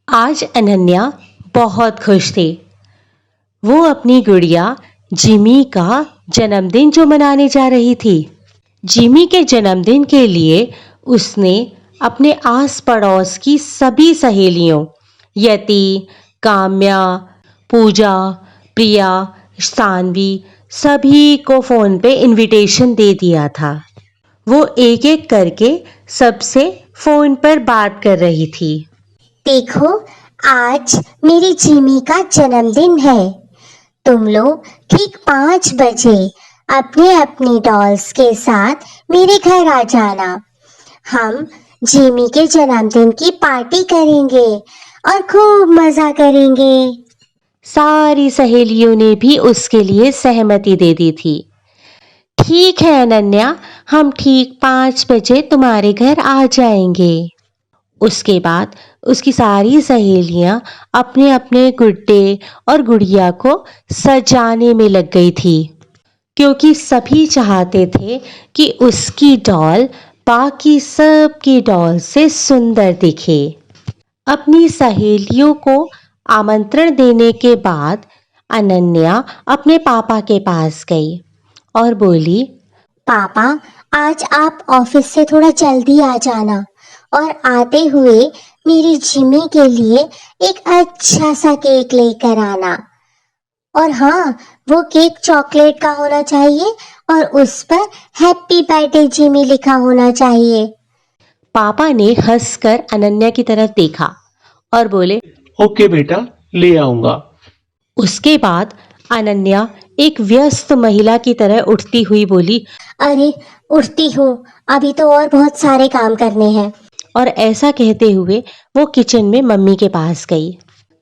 आज अनन्या बहुत खुश थी। वो अपनी गुड़िया जिमी का जन्मदिन जो मनाने जा रही थी। जिमी के जन्मदिन के लिए उसने अपने आस पड़ोस की सभी सहेलियों यति, काम्या, पूजा, प्रिया, सानवी सभी को फोन पे इनविटेशन दे दिया था। वो एक एक करके सबसे फोन पर बात कर रही थी। देखो, आज मेरी जिमी का जन्मदिन है। तुम लोग ठीक 5 बजे अपने अपनी डॉल्स के साथ मेरे घर आ जाना। हम जिमी के जन्मदिन की पार्टी करेंगे और खूब मजा करेंगे। सारी सहेलियों ने भी उसके लिए सहमति दे दी थी। ठीक है अनन्या, हम ठीक 5 बजे तुम्हारे घर आ जाएंगे। उसके बाद उसकी सारी सहेलियां अपने अपने गुड्डे और गुड़िया को सजाने में लग गई थी, क्योंकि सभी चाहते थे कि उसकी डॉल बाकी सब की डॉल से सुंदर दिखे। अपनी सहेलियों को आमंत्रण देने के बाद अनन्या अपने पापा के पास गई और बोली, पापा, आज आप ऑफिस से थोड़ा जल्दी आ जाना और आते हुए मेरी जिमी के लिए एक अच्छा सा केक लेकर आना। और हाँ, वो केक चॉकलेट का होना चाहिए और उस पर हैप्पी बर्थडे जिमी लिखा होना चाहिए। पापा ने हंसकर अनन्या की तरफ देखा और बोले, ओके बेटा, ले आऊंगा। उसके बाद अनन्या एक व्यस्त महिला की तरह उठती हुई बोली, अरे उठती हूँ, अभी तो और बहुत सारे काम करने हैं। और ऐसा कहते हुए वो किचन में मम्मी के पास गई।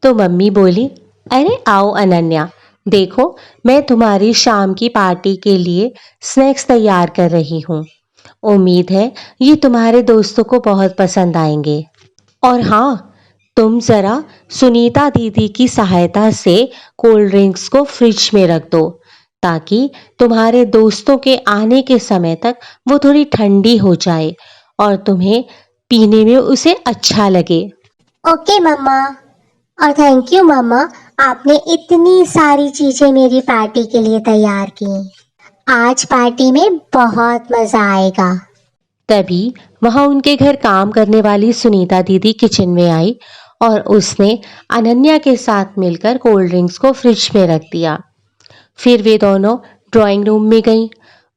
तो मम्मी बोली, अरे आओ अनन्या, देखो मैं तुम्हारी शाम की पार्टी के लिए स्नैक्स तैयार कर रही हूँ। उम्मीद है ये तुम्हारे दोस्तों को बहुत पसंद आएंगे। और हाँ, तुम जरा सुनीता दीदी की सहायता से कोल्ड ड्रिंक्स को फ्रिज में रख दो, ताकि तुम्हारे दोस्तों के आने के समय तक वो थोड़ी ठंडी हो जाए और तुम्हें पीने में उसे अच्छा लगे। ओके मम्मा, और थैंक यू मम्मा, आपने इतनी सारी चीजें मेरी पार्टी के लिए तैयार की। आज पार्टी में बहुत मजा आएगा। तभी वहां उनके घर काम करने वाली सुनीता दीदी किचन में आई और उसने अनन्या के साथ मिलकर कोल्ड ड्रिंक्स को फ्रिज में रख दिया। फिर वे दोनों ड्राइंग रूम में गईं।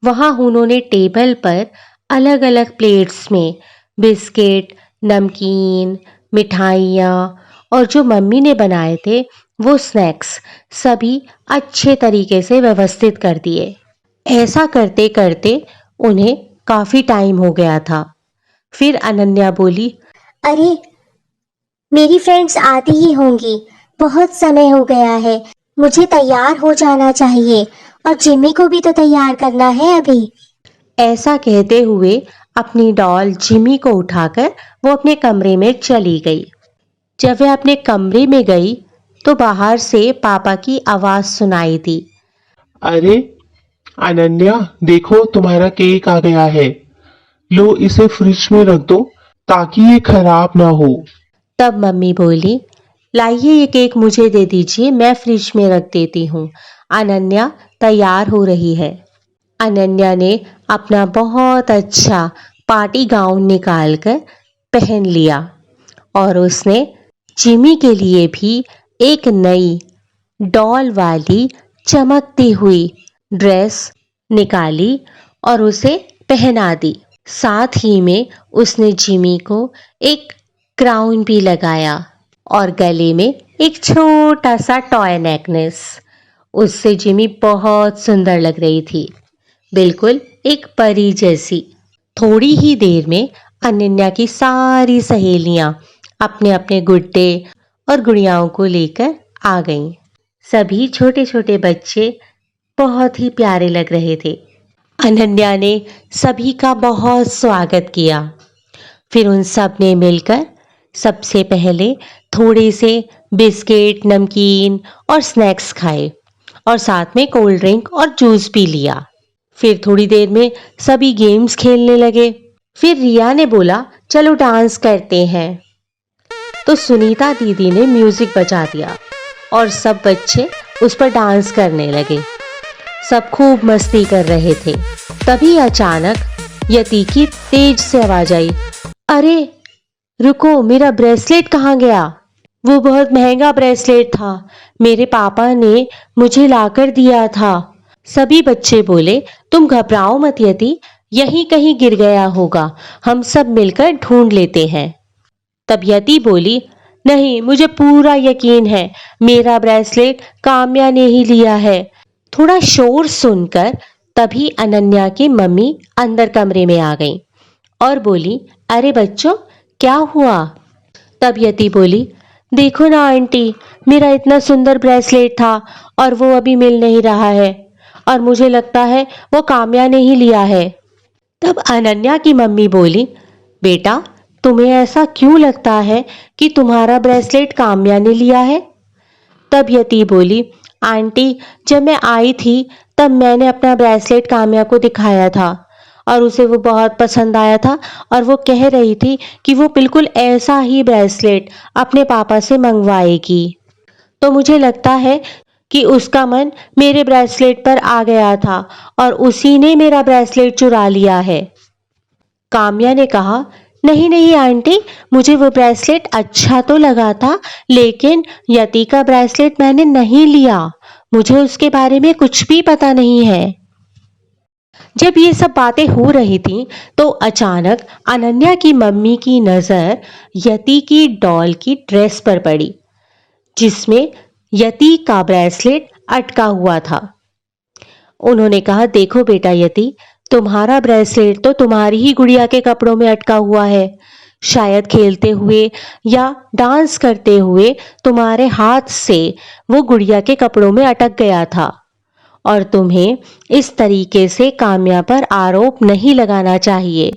वहां उन्होंने टेबल पर अलग अलग प्लेट्स में बिस्किट, नमकीन, मिठाइयाँ और जो मम्मी ने बनाए थे वो स्नैक्स सभी अच्छे तरीके से व्यवस्थित कर दिए। ऐसा करते करते उन्हें काफी टाइम हो गया था। फिर अनन्या बोली, अरे मेरी फ्रेंड्स आती ही होंगी, बहुत समय हो गया है, मुझे तैयार हो जाना चाहिए और जिमी को भी तो तैयार करना है अभी। ऐसा कहते हुए अपनी डॉल जिमी को उठाकर वो अपने कमरे में चली गई। जब वह अपने कमरे में गई तो बाहर से पापा की आवाज सुनाई दी, अरे अनन्या, देखो तुम्हारा केक आ गया है। लो, इसे फ्रिज में रख दो ताकि ये खराब ना हो। तब मम्मी बोली, लाइए ये केक मुझे दे दीजिए, मैं फ्रिज में रख देती हूँ। अनन्या तैयार हो रही है। अनन्या ने अपना बहुत अच्छा पार्टी गाउन निकालकर पहन लिया और उसने जिमी के लिए भी एक नई डॉल वाली चमकती हुई ड्रेस निकाली और उसे पहना दी। साथ ही में उसने जिमी को एक क्राउन भी लगाया और गले में एक छोटा सा टॉय नेकलेस। उससे जिमी बहुत सुंदर लग रही थी, बिल्कुल एक परी जैसी। थोड़ी ही देर में अनन्या की सारी सहेलियां अपने अपने गुड्डे और गुड़ियाओं को लेकर आ गईं। सभी छोटे छोटे बच्चे बहुत ही प्यारे लग रहे थे। अनन्या ने सभी का बहुत स्वागत किया। फिर उन सब ने मिलकर सबसे पहले थोड़े से बिस्किट, नमकीन और स्नैक्स खाए और साथ में कोल्ड ड्रिंक और जूस पी लिया। फिर थोड़ी देर में सभी गेम्स खेलने लगे। फिर रिया ने बोला, चलो डांस करते हैं। तो सुनीता दीदी ने म्यूजिक बजा दिया और सब बच्चे उस पर डांस करने लगे। सब खूब मस्ती कर रहे थे। तभी अचानक यति की तेज से आवाज आई, अरे रुको, मेरा ब्रेसलेट कहाँ गया? वो बहुत महंगा ब्रेसलेट था, मेरे पापा ने मुझे लाकर दिया था। सभी बच्चे बोले, तुम घबराओ मत यति, यहीं कहीं गिर गया होगा, हम सब मिलकर ढूंढ लेते हैं। तब यति बोली, नहीं, मुझे पूरा यकीन है, मेरा ब्रेसलेट काम्या ने ही लिया है। थोड़ा शोर सुनकर तभी अनन्या की मम्मी अंदर कमरे में आ गई और बोली, अरे बच्चों, क्या हुआ? तब यति बोली, देखो ना आंटी, मेरा इतना सुंदर ब्रेसलेट था और वो अभी मिल नहीं रहा है और मुझे लगता है वो काम्या ने ही लिया है। तब अनन्या की मम्मी बोली, बेटा, तुम्हें ऐसा क्यों लगता है कि तुम्हारा ब्रेसलेट काम्या ने लिया है? तब यति बोली, आंटी, जब मैं आई थी तब मैंने अपना ब्रेसलेट काम्या को दिखाया था और उसे वो बहुत पसंद आया था और वो कह रही थी कि वो बिल्कुल ऐसा ही ब्रेसलेट अपने पापा से मंगवाएगी। तो मुझे लगता है कि उसका मन मेरे ब्रेसलेट पर आ गया था और उसी ने मेरा ब्रेसलेट चुरा लिया है। काम्या ने कहा, नहीं नहीं आंटी, मुझे वो ब्रेसलेट अच्छा तो लगा था, लेकिन यति का ब्रेसलेट मैंने नहीं लिया, मुझे उसके बारे में कुछ भी पता नहीं है। जब ये सब बातें हो रही थी तो अचानक अनन्या की मम्मी की नजर यति की डॉल की ड्रेस पर पड़ी, जिसमें यति का ब्रेसलेट अटका हुआ था। उन्होंने कहा, देखो बेटा यति, तुम्हारा ब्रेसलेट तो तुम्हारी ही गुड़िया के कपड़ों में अटका हुआ है। शायद खेलते हुए या डांस करते हुए तुम्हारे हाथ से वो गुड़िया के कपड़ों में अटक गया था और तुम्हें इस तरीके से काम्या पर आरोप नहीं लगाना चाहिए।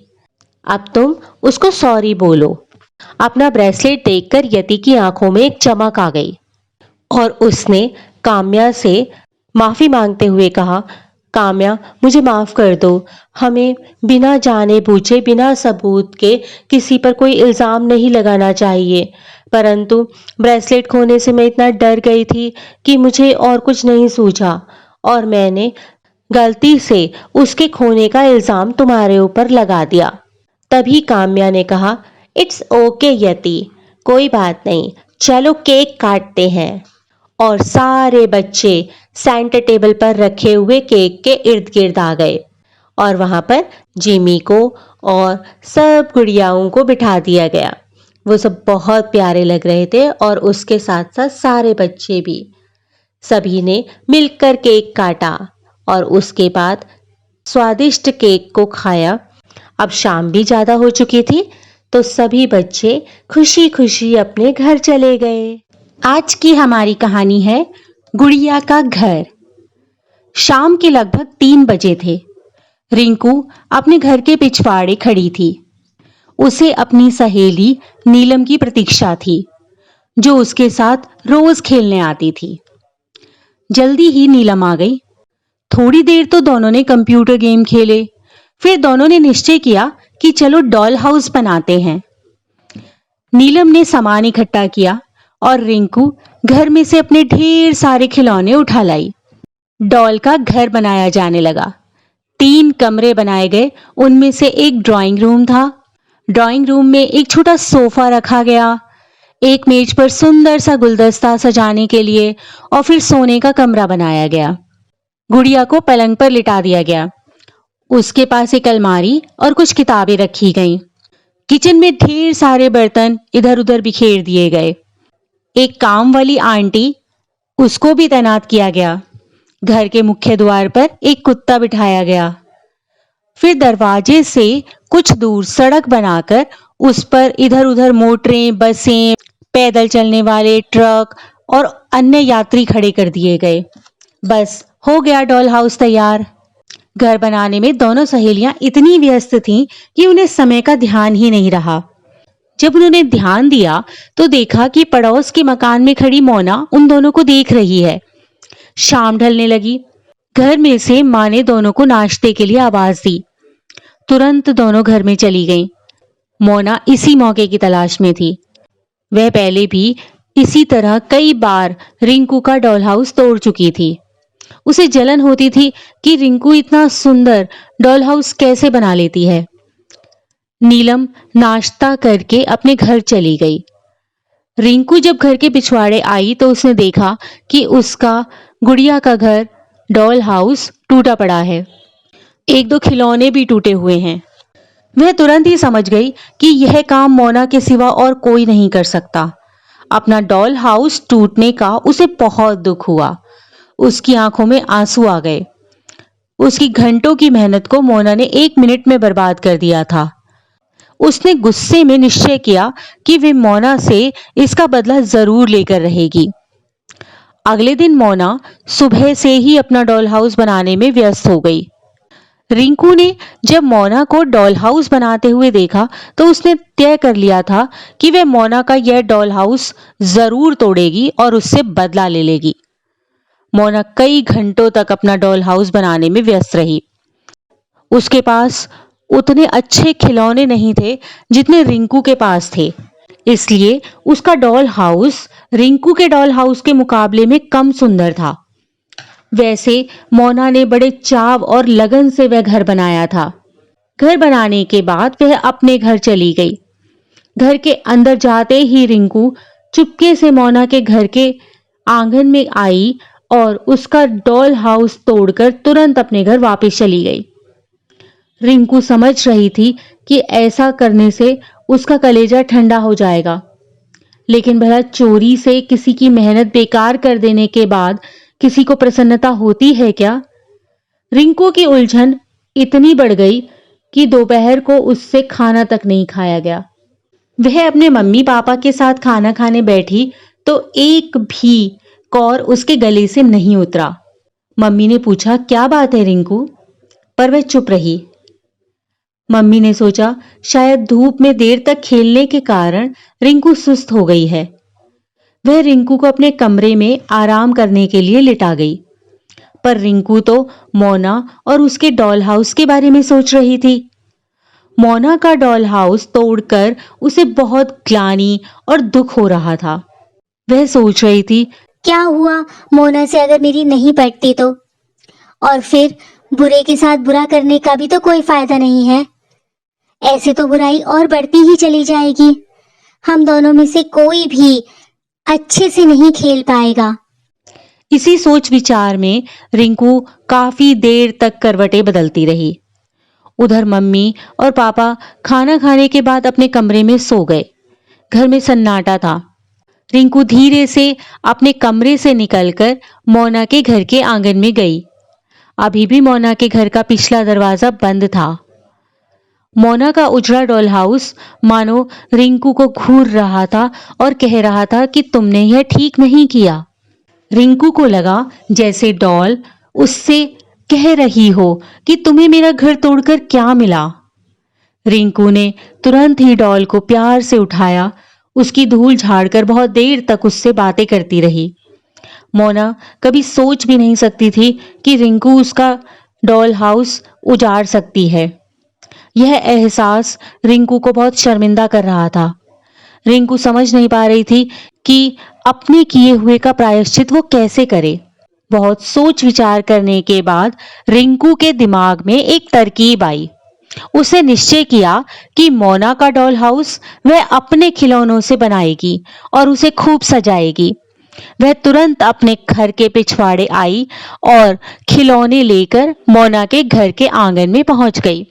अब तुम उसको सॉरी बोलो। अपना ब्रेसलेट देखकर यति की आंखों में एक चमक आ गई और उसने काम्या से माफी मांगते हुए कहा, काम्या, मुझे माफ कर दो, हमें बिना जाने बूझे, बिना सबूत के किसी पर कोई इल्जाम नहीं लगाना चाहिए, परंतु ब्रेसलेट खोने से मैं इतना डर गई थी कि मुझे और कुछ नहीं सूझा और मैंने गलती से उसके खोने का इल्जाम तुम्हारे ऊपर लगा दिया। तभी काम्या ने कहा, इट्स ओके यति, कोई बात नहीं, चलो केक काटते हैं। और सारे बच्चे सेंटर टेबल पर रखे हुए केक के इर्द गिर्द आ गए और वहां पर जिमी को और सब गुड़ियाओं को बिठा दिया गया। वो सब बहुत प्यारे लग रहे थे और उसके साथ साथ सारे बच्चे भी। सभी ने मिलकर केक काटा और उसके बाद स्वादिष्ट केक को खाया। अब शाम भी ज्यादा हो चुकी थी तो सभी बच्चे खुशी खुशी अपने घर चले गए। आज की हमारी कहानी है गुड़िया का घर। शाम के लगभग 3 बजे थे। रिंकू अपने घर के पिछवाड़े खड़ी थी। उसे अपनी सहेली नीलम की प्रतीक्षा थी, जो उसके साथ रोज खेलने आती थी। जल्दी ही नीलम आ गई। थोड़ी देर तो दोनों ने कंप्यूटर गेम खेले, फिर दोनों ने निश्चय किया कि चलो डॉल हाउस बनाते हैं। नीलम ने सामान इकट्ठा किया और रिंकू घर में से अपने ढेर सारे खिलौने उठा लाई। डॉल का घर बनाया जाने लगा। 3 कमरे बनाए गए, उनमें से एक ड्राइंग रूम था। ड्राइंग रूम में एक छोटा सोफा रखा गया, एक मेज पर सुंदर सा गुलदस्ता सजाने के लिए और फिर सोने का कमरा बनाया गया। गुड़िया को पलंग पर लिटा दिया गया। उसके पास एक अलमारी और कुछ किताबें रखी गईं। किचन में ढेर सारे बर्तन इधर उधर बिखेर दिए गए। एक काम वाली आंटी, उसको भी तैनात किया गया। घर के मुख्य द्वार पर एक कुत्ता बिठाया गया। फिर दरवाजे से कुछ दूर सड़क बनाकर उस पर इधर उधर मोटरें, बसें, पैदल चलने वाले ट्रक और अन्य यात्री खड़े कर दिए गए। बस हो गया डॉल हाउस तैयार। घर बनाने में दोनों सहेलियां इतनी व्यस्त थीं कि उन्हें समय का ध्यान ही नहीं रहा। जब उन्होंने ध्यान दिया तो देखा कि पड़ोस के मकान में खड़ी मोना उन दोनों को देख रही है। शाम ढलने लगी। घर में से माँ ने दोनों को नाश्ते के लिए आवाज दी। तुरंत दोनों घर में चली गईं। मोना इसी मौके की तलाश में थी। वह पहले भी इसी तरह कई बार रिंकू का डॉल हाउस तोड़ चुकी थी। उसे जलन होती थी कि रिंकू इतना सुंदर डॉल हाउस कैसे बना लेती है। नीलम नाश्ता करके अपने घर चली गई। रिंकू जब घर के पिछवाड़े आई तो उसने देखा कि उसका गुड़िया का घर डॉल हाउस टूटा पड़ा है। एक दो खिलौने भी टूटे हुए हैं। वह तुरंत ही समझ गई कि यह काम मोना के सिवा और कोई नहीं कर सकता। अपना डॉल हाउस टूटने का उसे बहुत दुख हुआ। उसकी आंखों में आंसू आ गए। उसकी घंटों की मेहनत को मोना ने 1 मिनट में बर्बाद कर दिया था। उसने गुस्से में निश्चय किया कि वे मोना से इसका बदला जरूर लेकर रहेगी। अगले दिन मोना सुबह से ही अपना डॉल हाउस बनाने में व्यस्त हो गई। रिंकू ने जब मोना को डॉल हाउस बनाते हुए देखा तो उसने तय कर लिया था कि वह मोना का यह डॉल हाउस जरूर तोड़ेगी और उससे बदला ले लेगी। मोना कई घंटों तक अपना डॉल हाउस बनाने में व्यस्त रही। उसके पास उतने अच्छे खिलौने नहीं थे जितने रिंकू के पास थे, इसलिए उसका डॉल हाउस रिंकू के डॉल हाउस के मुकाबले में कम सुंदर था। वैसे मोना ने बड़े चाव और लगन से वह घर बनाया था। घर बनाने के बाद वह अपने घर चली गई। घर के अंदर जाते ही रिंकू चुपके से मोना के घर के आंगन में आई और उसका डॉल हाउस तोड़कर तुरंत अपने घर वापस चली गई। रिंकू समझ रही थी कि ऐसा करने से उसका कलेजा ठंडा हो जाएगा, लेकिन भला चोरी से किसी की मेहनत बेकार कर देने के बाद किसी को प्रसन्नता होती है क्या? रिंकू की उलझन इतनी बढ़ गई कि दोपहर को उससे खाना तक नहीं खाया गया। वह अपने मम्मी पापा के साथ खाना खाने बैठी तो एक भी कौर उसके गले से नहीं उतरा। मम्मी ने पूछा, क्या बात है रिंकू? पर वह चुप रही। मम्मी ने सोचा शायद धूप में देर तक खेलने के कारण रिंकू सुस्त हो गई है। वह रिंकू को अपने कमरे में आराम करने के लिए लिटा गई, पर रिंकू तो मोना और उसके डॉल हाउस के बारे में सोच रही थी। मोना का डॉल हाउस तोड़कर उसे बहुत ग्लानि और दुख हो रहा था। वह सोच रही थी, क्या हुआ मोना से अगर मेरी नहीं पटती तो? और फिर बुरे के साथ बुरा करने का भी तो कोई फायदा नहीं है। ऐसे तो बुराई और बढ़ती ही चली जाएगी। हम दोनों में से कोई भी अच्छे से नहीं खेल पाएगा। इसी सोच विचार में रिंकू काफी देर तक करवटें बदलती रही। उधर मम्मी और पापा खाना खाने के बाद अपने कमरे में सो गए। घर में सन्नाटा था। रिंकू धीरे से अपने कमरे से निकलकर मोना के घर के आंगन में गई। अभी भी मोना के घर का पिछला दरवाजा बंद था। मोना का उजड़ा डॉल हाउस मानो रिंकू को घूर रहा था और कह रहा था कि तुमने यह ठीक नहीं किया। रिंकू को लगा जैसे डॉल उससे कह रही हो कि तुम्हें मेरा घर तोड़कर क्या मिला। रिंकू ने तुरंत ही डॉल को प्यार से उठाया, उसकी धूल झाड़कर बहुत देर तक उससे बातें करती रही। मोना कभी सोच भी नहीं सकती थी कि रिंकू उसका डॉल हाउस उजाड़ सकती है। यह एहसास रिंकू को बहुत शर्मिंदा कर रहा था। रिंकू समझ नहीं पा रही थी कि अपने किए हुए का प्रायश्चित वो कैसे करे। बहुत सोच विचार करने के बाद रिंकू के दिमाग में एक तरकीब आई। उसने निश्चय किया कि मोना का डॉल हाउस वह अपने खिलौनों से बनाएगी और उसे खूब सजाएगी। वह तुरंत अपने घर के पिछवाड़े आई और खिलौने लेकर मोना के घर के आंगन में पहुंच गई।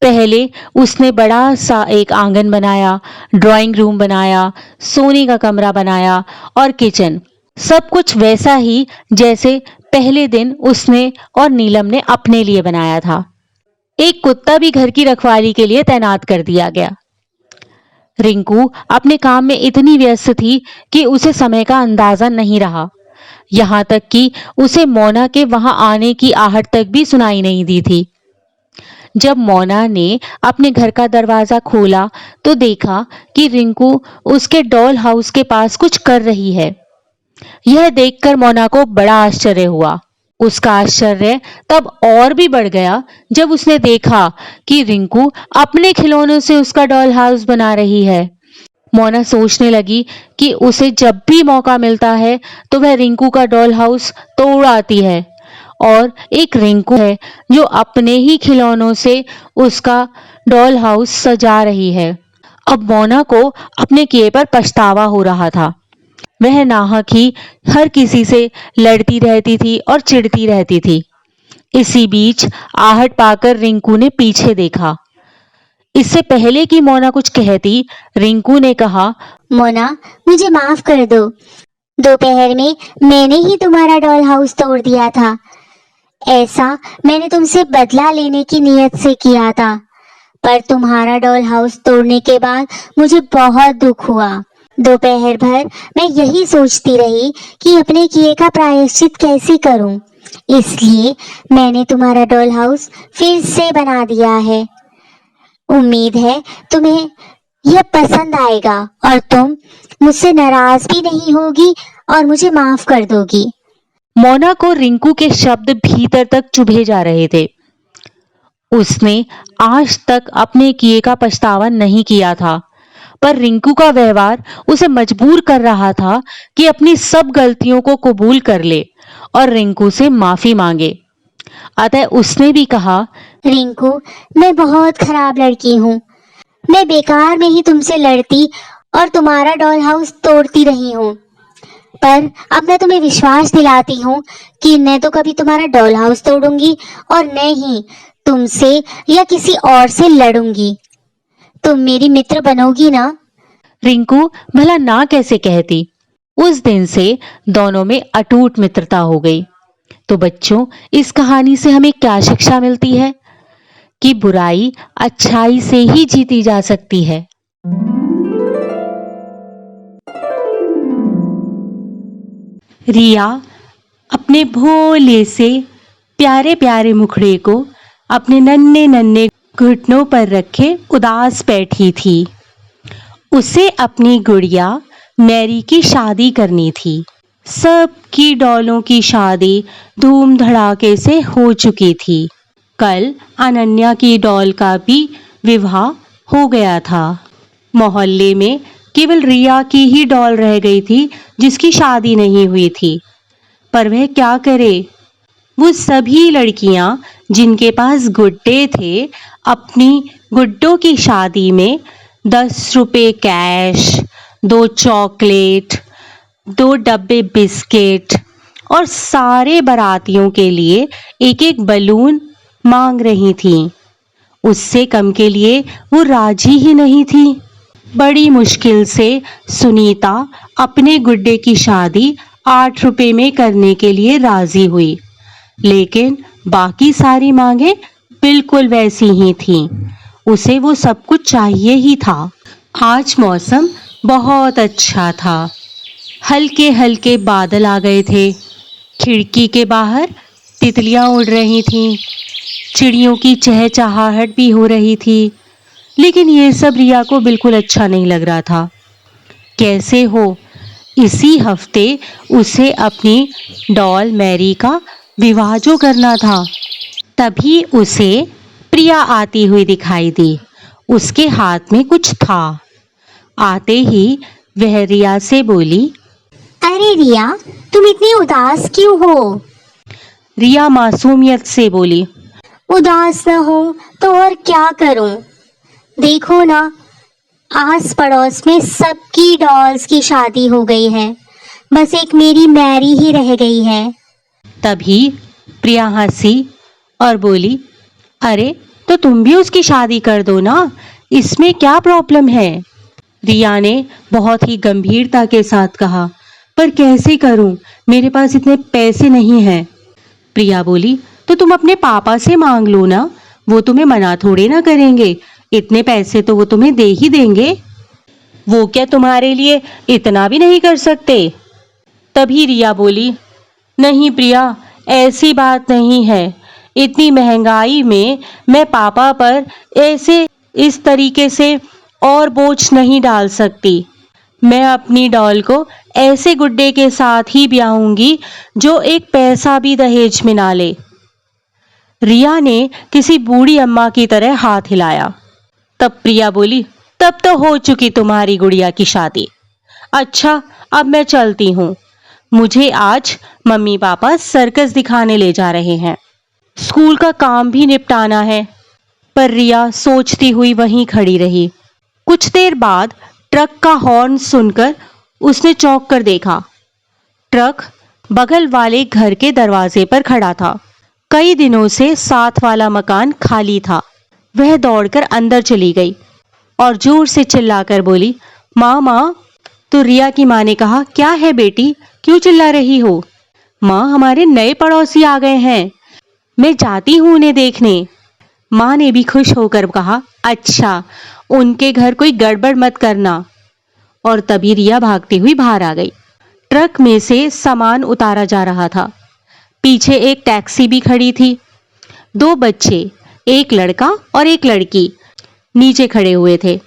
पहले उसने बड़ा सा एक आंगन बनाया, ड्राइंग रूम बनाया, सोने का कमरा बनाया और किचन। सब कुछ वैसा ही जैसे पहले दिन उसने और नीलम ने अपने लिए बनाया था। एक कुत्ता भी घर की रखवाली के लिए तैनात कर दिया गया। रिंकू अपने काम में इतनी व्यस्त थी कि उसे समय का अंदाजा नहीं रहा। यहाँ तक कि उसे मोना के वहां आने की आहट तक भी सुनाई नहीं दी थी। जब मोना ने अपने घर का दरवाजा खोला तो देखा कि रिंकू उसके डॉल हाउस के पास कुछ कर रही है। यह देखकर मोना को बड़ा आश्चर्य हुआ। उसका आश्चर्य तब और भी बढ़ गया जब उसने देखा कि रिंकू अपने खिलौनों से उसका डॉल हाउस बना रही है। मोना सोचने लगी कि उसे जब भी मौका मिलता है तो वह रिंकू का डॉल हाउस तोड़ आती है, और एक रिंकू है जो अपने ही खिलौनों से उसका डॉल हाउस सजा रही है। अब मोना को अपने किए पर पछतावा हो रहा था। वह नाहक ही हर किसी से लड़ती रहती थी और चिढ़ती रहती थी। इसी बीच आहट पाकर रिंकू ने पीछे देखा। इससे पहले कि मोना कुछ कहती, रिंकू ने कहा, मोना, मुझे माफ कर दो। दोपहर में मैंने ही तुम्हारा डॉल हाउस तोड़ दिया था। ऐसा मैंने तुमसे बदला लेने की नीयत से किया था, पर तुम्हारा डॉल हाउस तोड़ने के बाद मुझे बहुत दुख हुआ। दोपहर भर मैं यही सोचती रही कि अपने किए का प्रायश्चित कैसे करूं। इसलिए मैंने तुम्हारा डॉल हाउस फिर से बना दिया है। उम्मीद है तुम्हें यह पसंद आएगा और तुम मुझसे नाराज भी नहीं होगी और मुझे माफ कर दोगी। मोना को रिंकू के शब्द भीतर तक चुभे जा रहे थे। उसने आज तक अपने किए का पछतावा नहीं किया था, पर रिंकू का व्यवहार उसे मजबूर कर रहा था कि अपनी सब गलतियों को कबूल कर ले और रिंकू से माफी मांगे। अतः उसने भी कहा, रिंकू, मैं बहुत खराब लड़की हूँ। मैं बेकार में ही तुमसे लड़ती और तुम्हारा डॉल हाउस तोड़ती रही हूँ, पर अब मैं तुम्हें विश्वास दिलाती हूँ कि न तो कभी तुम्हारा डॉल हाउस तोड़ूंगी और न ही तुमसे या किसी और से लड़ूंगी। तुम मेरी मित्र बनोगी ना? रिंकू भला ना कैसे कहती। उस दिन से दोनों में अटूट मित्रता हो गई। तो बच्चों, इस कहानी से हमें क्या शिक्षा मिलती है? कि बुराई अच्छाई से ही जीती जा सकती है। रिया अपने भोले से प्यारे प्यारे मुखड़े को अपने नन्हे नन्हे घुटनों पर रखे उदास बैठी थी। उसे अपनी गुड़िया मैरी की शादी करनी थी। सबकी डॉलों की शादी धूम धड़ाके से हो चुकी थी। कल अनन्या की डॉल का भी विवाह हो गया था। मोहल्ले में केवल रिया की ही डॉल रह गई थी जिसकी शादी नहीं हुई थी। पर वह क्या करे? वो सभी लड़कियां जिनके पास गुड्डे थे, अपनी गुड्डों की शादी में 10 रुपए कैश, 2 चॉकलेट, 2 डब्बे बिस्किट और सारे बारातियों के लिए एक एक बलून मांग रही थीं। उससे कम के लिए वो राजी ही नहीं थी। बड़ी मुश्किल से सुनीता अपने गुड्डे की शादी 8 रुपए में करने के लिए राजी हुई, लेकिन बाकी सारी मांगे बिल्कुल वैसी ही थीं। उसे वो सब कुछ चाहिए ही था। आज मौसम बहुत अच्छा था। हल्के हल्के बादल आ गए थे। खिड़की के बाहर तितलियां उड़ रही थीं। चिड़ियों की चहचहाहट भी हो रही थी। लेकिन ये सब रिया को बिल्कुल अच्छा नहीं लग रहा था। कैसे हो, इसी हफ्ते उसे अपनी डॉल मैरी का विवाह जो करना था। तभी उसे प्रिया आती हुई दिखाई दी। उसके हाथ में कुछ था। आते ही वह रिया से बोली, अरे रिया, तुम इतनी उदास क्यों हो? रिया मासूमियत से बोली, उदास न हो तो और क्या करूं? देखो ना, आस पड़ोस में सबकी डॉल्स की शादी हो गई है, बस एक मेरी मैरी ही रह गई है। तभी प्रिया हंसी और बोली, अरे तो तुम भी उसकी शादी कर दो ना, इसमें क्या प्रॉब्लम है? रिया ने बहुत ही गंभीरता के साथ कहा, पर कैसे करूं, मेरे पास इतने पैसे नहीं हैं। प्रिया बोली, तो तुम अपने पापा से मांग लो ना, वो तुम्हें मना थोड़े ना करेंगे, इतने पैसे तो वो तुम्हें दे ही देंगे। वो क्या तुम्हारे लिए इतना भी नहीं कर सकते? तभी रिया बोली, नहीं प्रिया, ऐसी बात नहीं है। इतनी महंगाई में मैं पापा पर ऐसे इस तरीके से और बोझ नहीं डाल सकती। मैं अपनी डॉल को ऐसे गुड्डे के साथ ही ब्याहूंगी जो एक पैसा भी दहेज में ना ले। रिया ने किसी बूढ़ी अम्मा की तरह हाथ हिलाया। तब प्रिया बोली, तब तो हो चुकी तुम्हारी गुड़िया की शादी। अच्छा, अब मैं चलती हूँ। मुझे आज मम्मी पापा सर्कस दिखाने ले जा रहे हैं। स्कूल का काम भी निपटाना है। पर रिया सोचती हुई वहीं खड़ी रही। कुछ देर बाद ट्रक का हॉर्न सुनकर उसने चौंक कर देखा। ट्रक बगल वाले घर के दरवाजे पर खड़ा था। कई दिनों से साथ वाला मकान खाली था। वह दौड़कर अंदर चली गई और जोर से चिल्लाकर बोली, माँ माँ। तो रिया की माँ ने कहा, क्या है बेटी, क्यों चिल्ला रही हो? माँ, हमारे नए पड़ोसी आ गए हैं, मैं जाती हूँ उन्हें देखने। माँ ने भी खुश होकर कहा, अच्छा, उनके घर कोई गड़बड़ मत करना। और तभी रिया भागती हुई बाहर आ गई। ट्रक में से सामान उतारा जा रहा था। पीछे एक टैक्सी भी खड़ी थी। दो बच्चे, एक लड़का और एक लड़की, नीचे खड़े हुए थे।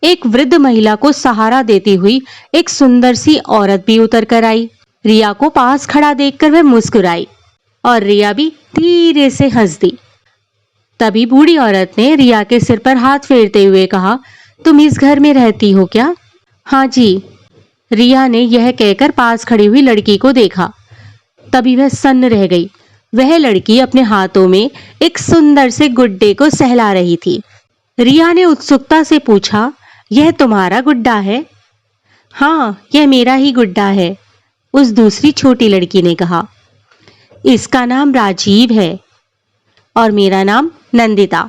एक वृद्ध महिला को सहारा देती हुई एक सुंदर सी औरत भी उतर कर आई। रिया को पास खड़ा देखकर वह मुस्कुराई और रिया भी धीरे से हंस दी। तभी बूढ़ी औरत ने रिया के सिर पर हाथ फेरते हुए कहा, तुम इस घर में रहती हो क्या? हाँ जी। रिया ने यह कहकर पास खड़ी हुई लड़की को देखा। तभी वह सन्न रह गई। वह लड़की अपने हाथों में एक सुंदर से गुड्डे को सहला रही थी। रिया ने उत्सुकता से पूछा, यह तुम्हारा गुड्डा है? हाँ, यह मेरा ही गुड्डा है, उस दूसरी छोटी लड़की ने कहा। इसका नाम राजीव है और मेरा नाम नंदिता।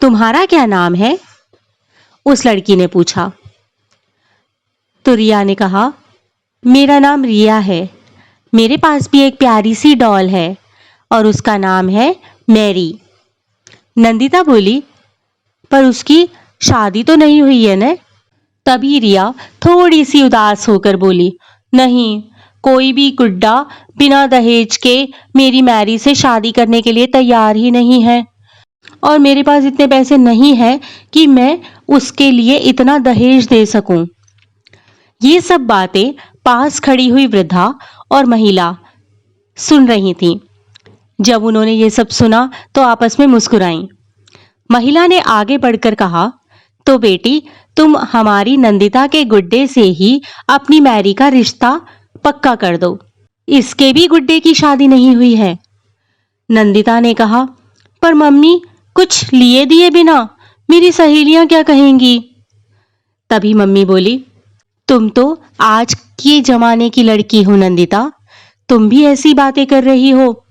तुम्हारा क्या नाम है? उस लड़की ने पूछा। तो रिया ने कहा, मेरा नाम रिया है। मेरे पास भी एक प्यारी सी डॉल है और उसका नाम है मैरी। नंदिता बोली, पर उसकी शादी तो नहीं हुई है न? तभी रिया थोड़ी सी उदास होकर बोली, नहीं, कोई भी गुड्डा बिना दहेज के मेरी मैरी से शादी करने के लिए तैयार ही नहीं है। और मेरे पास इतने पैसे नहीं हैं कि मैं उसके लिए इतना दहेज दे सकूं। ये सब बातें पास खड़ी हुई वृद्धा और महिला सुन रही थीं। जब उन्होंने ये सब सुना तो आपस में मुस्कुराईं। महिला ने आगे बढ़कर कहा, तो बेटी, तुम हमारी नंदिता के गुड्डे से ही अपनी मैरी का रिश्ता पक्का कर दो। इसके भी गुड्डे की शादी नहीं हुई है। नंदिता ने कहा, पर मम्मी, कुछ लिए दिए बिना मेरी सहेलियां क्या कहेंगी? तभी मम्मी बोली, तुम तो आज के जमाने की लड़की हो नंदिता, तुम भी ऐसी बातें कर रही हो।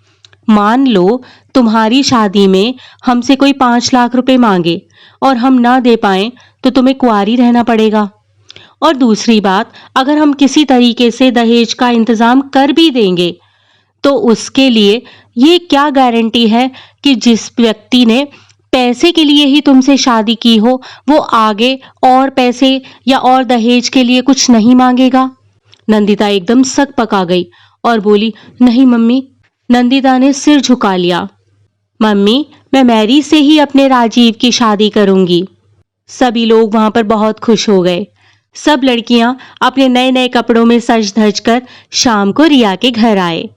मान लो तुम्हारी शादी में हमसे कोई 5 लाख रुपए मांगे और हम ना दे पाए तो तुम्हें कुंवारी रहना पड़ेगा। और दूसरी बात, अगर हम किसी तरीके से दहेज का इंतजाम कर भी देंगे तो उसके लिए ये क्या गारंटी है कि जिस व्यक्ति ने पैसे के लिए ही तुमसे शादी की हो वो आगे और पैसे या और दहेज के लिए कुछ नहीं मांगेगा? नंदिता एकदम सक पका गई और बोली, नहीं मम्मी। नंदिता ने सिर झुका लिया। मम्मी, मैं मैरी से ही अपने राजीव की शादी करूंगी। सभी लोग वहां पर बहुत खुश हो गए। सब लड़कियां अपने नए नए कपड़ों में सज धज कर शाम को रिया के घर आए।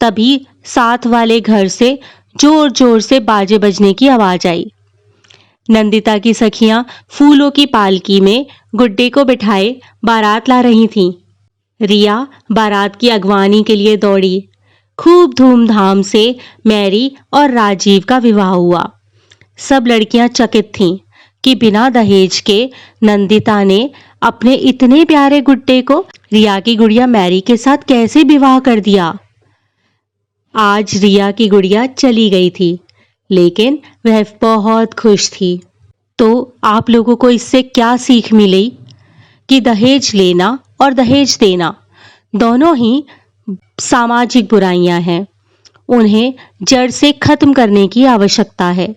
तभी साथ वाले घर से जोर जोर से बाजे बजने की आवाज आई। नंदिता की सखियां फूलों की पालकी में गुड्डे को बिठाए बारात ला रही थीं। रिया बारात की अगवानी के लिए दौड़ी। खूब धूमधाम से मैरी और राजीव का विवाह हुआ। सब लड़कियां चकित थीं कि बिना दहेज के नंदिता ने अपने इतने प्यारे गुड्डे को रिया की गुड़िया मैरी के साथ कैसे विवाह कर दिया। आज रिया की गुड़िया चली गई थी, लेकिन वह बहुत खुश थी। तो आप लोगों को इससे क्या सीख मिली कि दहेज लेना और दहेज देना दोनों ही सामाजिक बुराइयां हैं। उन्हें जड़ से खत्म करने की आवश्यकता है।